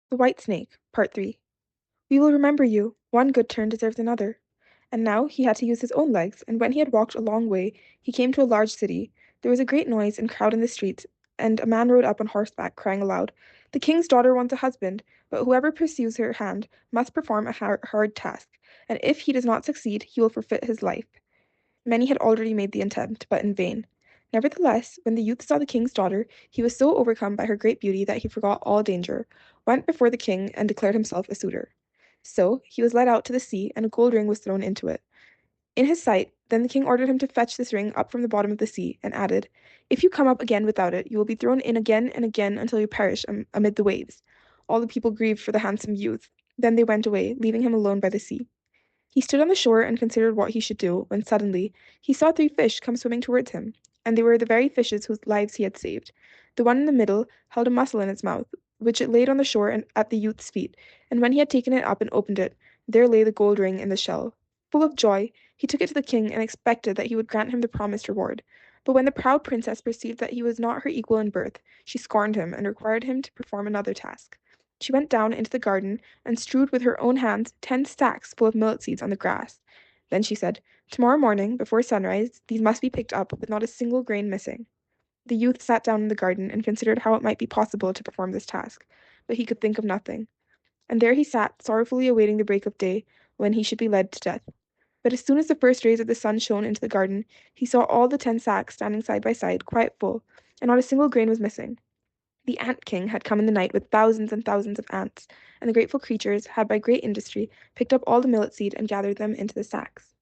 The White Snake, Part 3. We will remember you. One good turn deserves another. And now he had to use his own legs, and when he had walked a long way, he came to a large city. There was a great noise and crowd in the streets, and a man rode up on horseback, crying aloud, "The king's daughter wants a husband, but whoever pursues her hand must perform a hard task, and if he does not succeed, he will forfeit his life." Many had already made the attempt, but in vain. Nevertheless, when the youth saw the king's daughter, he was so overcome by her great beauty that he forgot all danger, went before the king, and declared himself a suitor. So he was led out to the sea, and a gold ring was thrown into it. In his sight, then the king ordered him to fetch this ring up from the bottom of the sea, and added, "If you come up again without it, you will be thrown in again and again until you perish amid the waves." All the people grieved for the handsome youth. Then they went away, leaving him alone by the sea. He stood on the shore and considered what he should do, when suddenly he saw three fish come swimming towards him, and they were the very fishes whose lives he had saved. The one in the middle held a mussel in its mouth, which it laid on the shore and at the youth's feet, and when he had taken it up and opened it, there lay the gold ring in the shell. Full of joy, he took it to the king and expected that he would grant him the promised reward. But when the proud princess perceived that he was not her equal in birth, she scorned him and required him to perform another task. She went down into the garden and strewed with her own hands 10 sacks full of millet seeds on the grass. Then she said, "Tomorrow morning, before sunrise, these must be picked up with not a single grain missing." The youth sat down in the garden and considered how it might be possible to perform this task, but he could think of nothing. And there he sat, sorrowfully awaiting the break of day, when he should be led to death. But as soon as the first rays of the sun shone into the garden, he saw all the 10 sacks standing side by side, quite full, and not a single grain was missing. The Ant King had come in the night with thousands and thousands of ants, and the grateful creatures had by great industry picked up all the millet seed and gathered them into the sacks.